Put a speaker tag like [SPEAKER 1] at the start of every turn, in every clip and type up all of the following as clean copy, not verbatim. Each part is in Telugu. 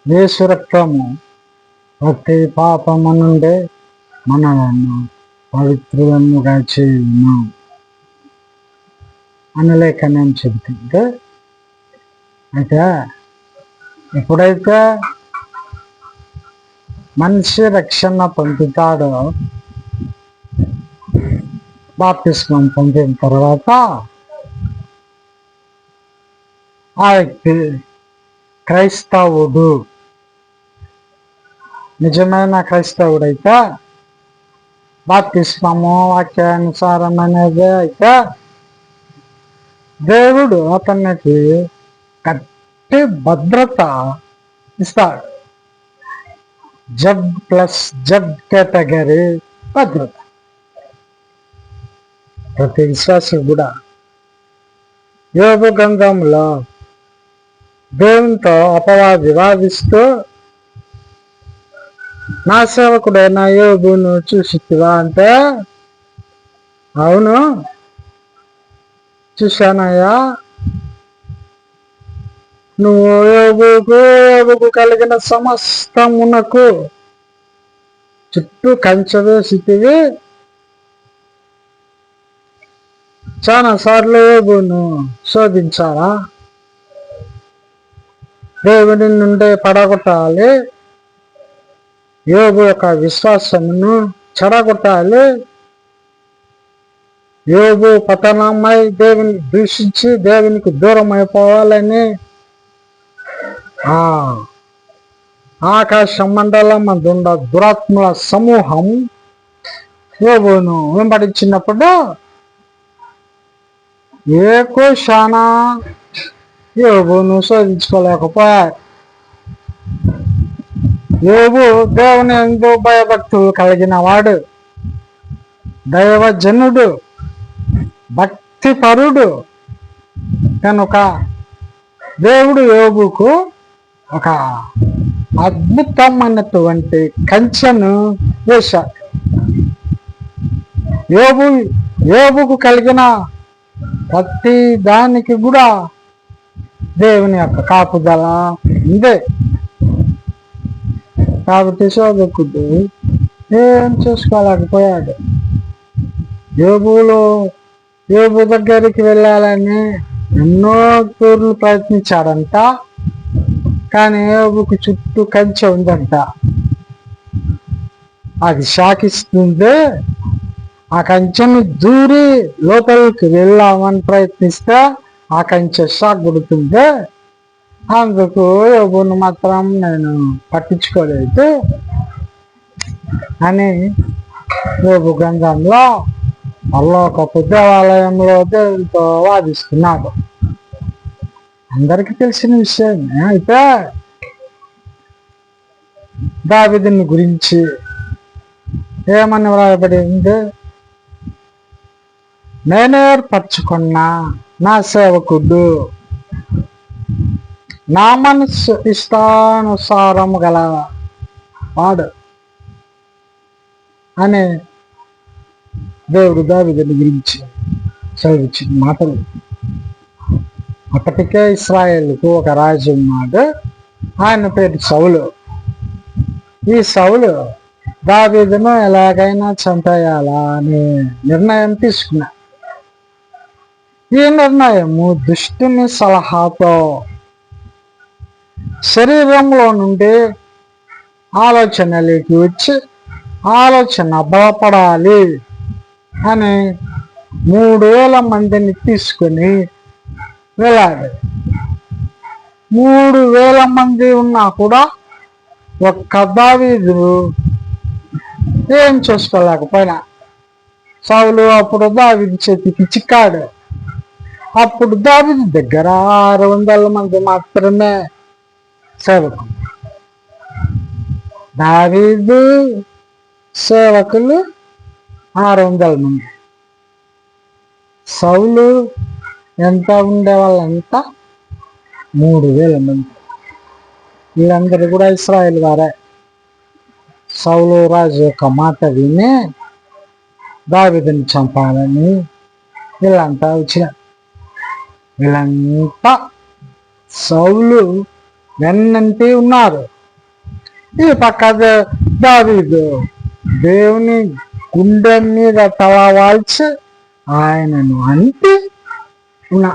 [SPEAKER 1] యేసు రక్తము ప్రతి పాపము నుండి మనలను పవిత్రులముగా చేయును అని లేఖనం చెబుతుంది. అయితే ఎప్పుడైతే మనిషి రక్షణ పొందుతాడో, బాప్తిస్మం పొందిన తర్వాత ఆ వ్యక్తి క్రైస్తవుడు. నిజమైన క్రైస్తవుడైతే బాప్తిస్మము వాక్యానుసారం అనేది అయితే దేవుడు అతనికి గట్టి భద్రత ఇస్తాడు. జెడ్ కేటగిరీ భద్రత. ప్రతి విశ్వాసం కూడా యోబు గ్రంథంలో దేవునితో అపవాది వాదిస్తూ, నా సేవకుడైన యోబును చూసివా అంటే, అవును చూశానయ్యా, నువ్వు యోబుకు కలిగిన సమస్తమునకు చుట్టూ కంచె వేసితివి, చాలా సార్లు యోబును శోధించాలా, దేవుని నుండి పడగొట్టాలి, యోబు యొక్క విశ్వాసమును చెడగొట్టాలి, యోబు పతనమై దేవుని దూషించి దేవునికి దూరం అయిపోవాలని ఆకాశ మండలం అందున్న దురాత్మల సమూహం యోబును వెంబడించినప్పుడు ఏ కోశాన యోబును శోధించుకోలేకపోయారు. యోబు దేవుని ఎందు భయభక్తులు కలిగిన వాడు, దైవజనుడు, భక్తిపరుడు కనుక దేవుడు యోబుకు ఒక అద్భుతమైనటువంటి కంచెను వేశాడు. యోబుకు కలిగిన ప్రతి దానికి కూడా దేవుని యొక్క కాపుదల ఉందే. కాబట్టి శోధకుడు ఏం చేసుకోలేకపోయాడు. యోబు దగ్గరికి వెళ్ళాలని ఎన్నో తూర్లు ప్రయత్నించాడంట, కానీ యోబుకు చుట్టూ కంచె ఉందంట. అది శాకిస్తుంది. ఆ కంచెను దూరి లోపలికి వెళ్ళామని ప్రయత్నిస్తే ఆ కంచె షాక్ కొడుతుంది. అందుకు యోబును మాత్రం నేను పట్టించుకోలేదు అని యోబు గ్రంథంలో పరలోకపు దేవాలయంలో దేవునితో వాదిస్తున్నాడు. అందరికీ తెలిసిన విషయమే. అయితే దావీదుని గురించి ఏమని వ్రాయబడింది? నేను ఏర్పరచుకున్న నా సేవకుడు, నా మనసు ఇష్టానుసారము గల వాడు అని దేవుడు దావీదుని గురించి చదివించిన మాటలు. అప్పటికే ఇశ్రాయేలుకు ఒక రాజు ఉన్నాడు, ఆయన పేరు సౌలు. ఈ సౌలు దావీదును ఎలాగైనా చంపేయాలా అనే నిర్ణయం తీసుకున్నాడు. ఈ నిర్ణయము దుష్టుని సలహాతో శరీరంలో నుండి ఆలోచనలోకి వచ్చి ఆలోచన బలపడాలి అని 3000 మందిని తీసుకొని వెళ్ళాడు. 3000 మంది ఉన్నా కూడా ఒక్క దావీదు ఏం చేసుకోలేకపోయినా. సౌలు అప్పుడు దావీదు చేతికి చిక్కాడు. అప్పుడు దావీదు దగ్గర 600 మంది మాత్రమే సేవకులు. దావీదు సేవకులు 600 మంది. సౌలు ఎంత ఉండేవాళ్ళంతా 3000 మంది. వీళ్ళందరూ కూడా ఇశ్రాయేలు వారే. సౌలు రాజు యొక్క మాట విని దావీదుని చంపాలని వీళ్ళంతా వచ్చినారు. వీళ్ళంతా సౌలు వెన్నంటి ఉన్నారు. ఈ పక్క దావీదు దేవుని గుండె మీద తల వాల్చి ఆయనను అంటి ఉన్న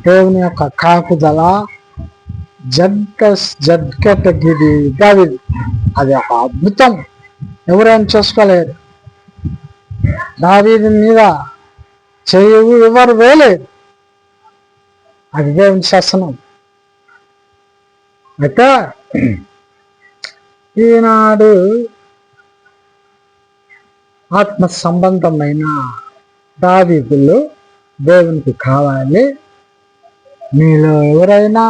[SPEAKER 1] దేవుని యొక్క కాపుదల జడ్కెటగిరి దావీదు. అది ఒక అద్భుతం, ఎవరేం చేసుకోలేరు. దావీదు మీద చెయ్యి ఎవరు వేయలేదు. అది దేవుని శాసనం. అయితే ఈనాడు ఆత్మ సంబంధమైన దావీదులు దేవునికి కావాలి. మీలో ఎవరైనా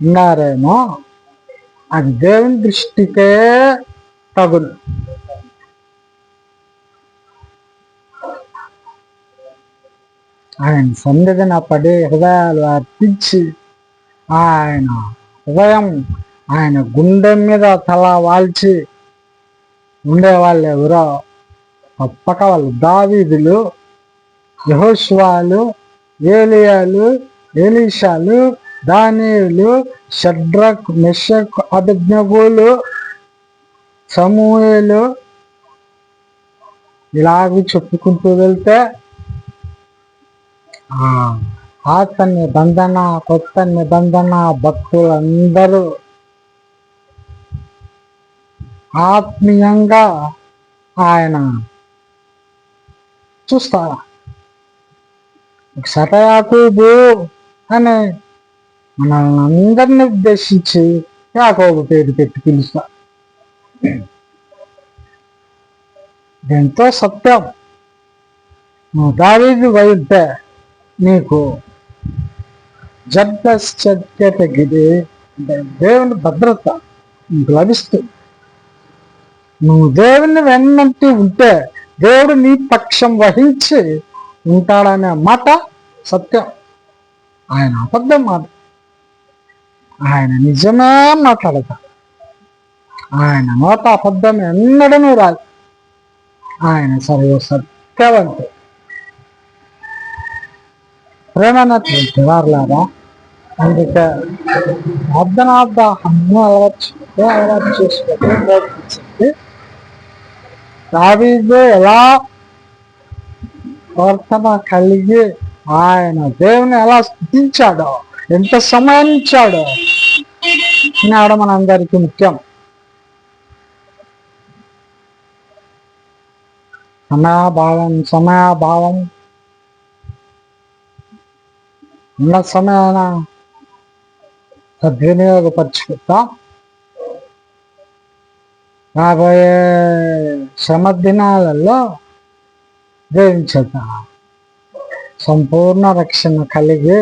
[SPEAKER 1] ఉన్నారేమో, అది దేవుని దృష్టికే తగును. ఆయన సన్నిధిన పడి హృదయాలు అర్పించి ఆయన హృదయం ఆయన గుండె మీద తల వాల్చి ఉండేవాళ్ళు ఎవరో తప్పక వాళ్ళు దావీదులు, యెహోషువలు, ఏలియాలు, ఎలీషాలు, దానియేలు, షడ్రక్, మెషక్, అబేద్నెగోలు, సమూయేలు, ఇలాగ చెప్పుకుంటూ వెళ్తే పాత నిబంధన కొత్త నిబంధన భక్తులందరూ ఆత్మీయంగా ఆయన చూస్తారా. యాకోబు అనే మనల్ని అందరిని ఉద్దేశించి యాకోబు పేరు పెట్టి పిలుస్తారు. ఎంతో సత్యం. నువ్వు దావీదు వైద్య నీకు జడ్కెటగిరి దేవుని భద్రత నీకు లభిస్తుంది. నువ్వు దేవుని వెన్నంటి ఉంటే దేవుడు నీ పక్షం వహించి ఉంటాడనే మాట సత్యం. ఆయన అబద్ధం మాట, ఆయన నిజమే మాట్లాడతాడు. ఆయన నోట అబద్ధం ఎన్నడూ రాదు. ఆయన సర్వ సత్యవంతుడు. ప్రేమైనటువంటి వారులారా, అందుకే అర్ధనార్థాన్ని అలవాటు చేసుకోవడం ప్రయత్నించండి. దావీదు ఎలా ప్రవర్తన కలిగి ఆయన దేవుని ఎలా స్థుతించాడో, ఎంత సమయం ఇచ్చాడో నాడు మనందరికీ ముఖ్యం. సమయాభావం ఉన్న సమయాన సద్వినియోగపరుచుకుంటాం. రాబోయే శ్రమ దినాలలో దేవుని చేత సంపూర్ణ రక్షణ కలిగి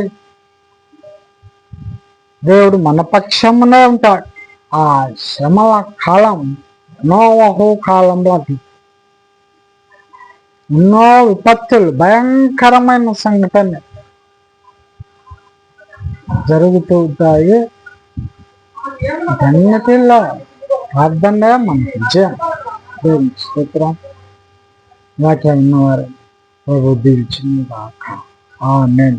[SPEAKER 1] దేవుడు మన పక్షమునే ఉంటాడు. ఆ శ్రమల కాలం నోవహు కాలంలో ఎన్నో విపత్తులు, భయంకరమైన సంఘటన జరుగుతూ ఉంటాయి. అన్నిటిలో ప్రార్థనే మనకి విజయం. దేవుని స్తోత్రం. వాక్యం ఉన్నవారు ప్రభు దీవించిన ఆమేన్.